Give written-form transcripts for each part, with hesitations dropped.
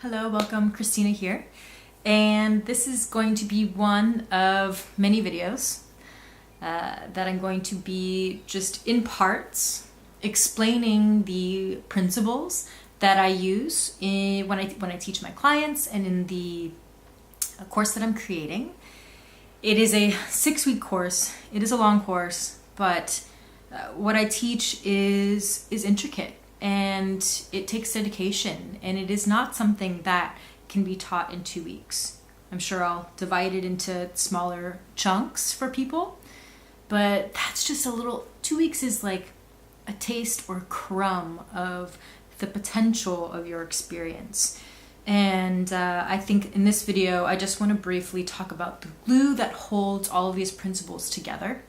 Hello, welcome, Christina here. And this is going to be one of many videos that I'm going to be just in parts explaining the principles that I use when I teach my clients and in the course that I'm creating. It is a 6-week course. It is a long course, but what I teach is intricate. And it takes dedication, and it is not something that can be taught in 2 weeks. I'm sure I'll divide it into smaller chunks for people, but that's just a little, 2 weeks is like a taste or crumb of the potential of your experience. And I think in this video, I just want to briefly talk about the glue that holds all of these principles together.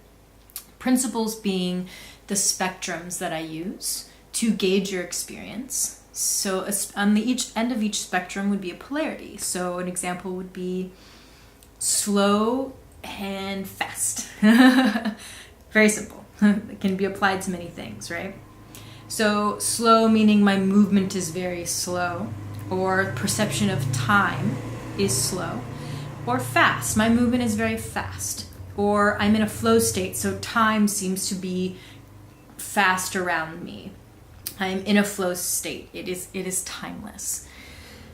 Principles being the spectrums that I use to gauge your experience. So on each end of each spectrum would be a polarity. So an example would be slow and fast. Very simple. It can be applied to many things, right? So slow meaning my movement is very slow, or perception of time is slow, or fast, my movement is very fast, or I'm in a flow state, so time seems to be fast around me. I'm in a flow state. It is timeless.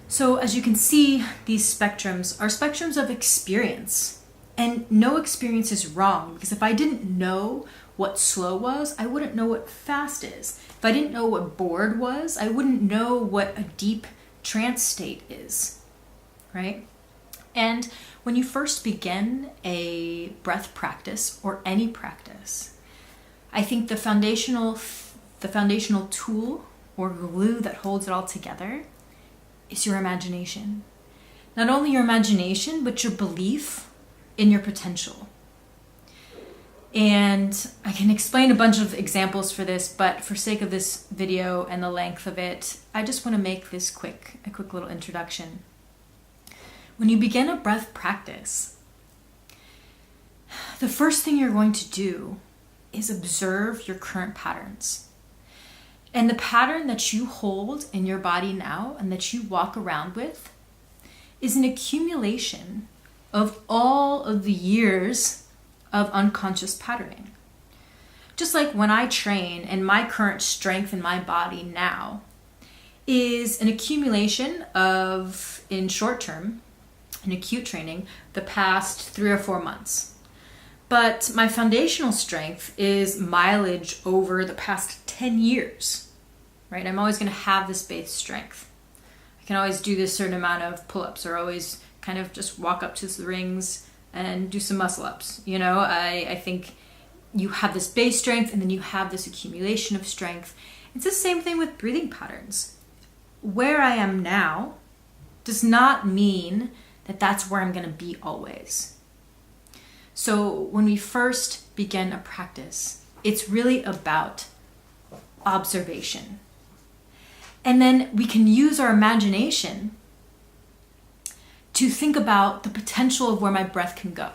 So as you can see, these spectrums are spectrums of experience. And no experience is wrong, because if I didn't know what slow was, I wouldn't know what fast is. If I didn't know what bored was, I wouldn't know what a deep trance state is, right? And when you first begin a breath practice or any practice, I think the foundational tool or glue that holds it all together is your imagination. Not only your imagination, but your belief in your potential. And I can explain a bunch of examples for this, but for sake of this video and the length of it, I just want to make this a quick little introduction. When you begin a breath practice, the first thing you're going to do is observe your current patterns. And the pattern that you hold in your body now and that you walk around with is an accumulation of all of the years of unconscious patterning. Just like when I train, and my current strength in my body now is an accumulation of, in short term, in acute training, the past 3 or 4 months. But my foundational strength is mileage over the past 10 years, right? I'm always going to have this base strength. I can always do this certain amount of pull-ups, or always kind of just walk up to the rings and do some muscle ups. You know, I think you have this base strength, and then you have this accumulation of strength. It's the same thing with breathing patterns. Where I am now does not mean that that's where I'm going to be always. So when we first begin a practice, it's really about observation. And then we can use our imagination to think about the potential of where my breath can go.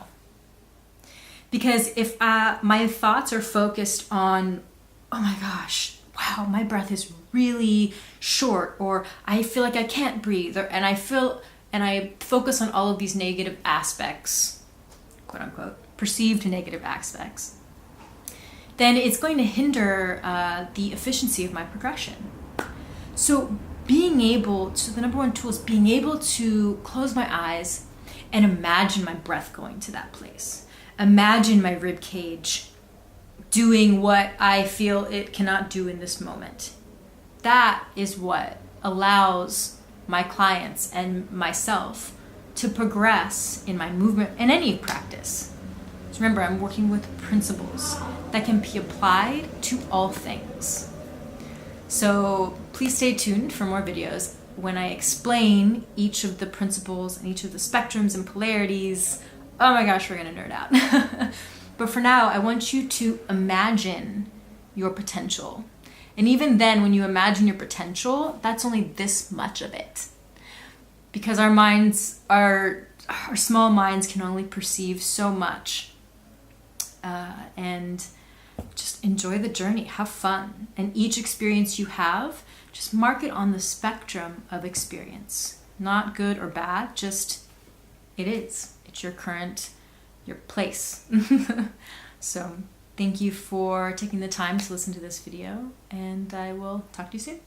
Because if my thoughts are focused on, oh my gosh, wow, my breath is really short, or I feel like I can't breathe, and I focus on all of these negative aspects, quote unquote, perceived negative aspects, then it's going to hinder the efficiency of my progression. So the number one tool is being able to close my eyes and imagine my breath going to that place. Imagine my rib cage doing what I feel it cannot do in this moment. That is what allows my clients and myself to progress in my movement in any practice. So remember, I'm working with principles that can be applied to all things. So please stay tuned for more videos when I explain each of the principles and each of the spectrums and polarities. Oh my gosh, we're gonna nerd out. But for now, I want you to imagine your potential. And even then, when you imagine your potential, that's only this much of it. Because our small minds can only perceive so much. And just enjoy the journey, have fun. And each experience you have, just mark it on the spectrum of experience. Not good or bad, just it is. It's your current, your place. So thank you for taking the time to listen to this video, and I will talk to you soon.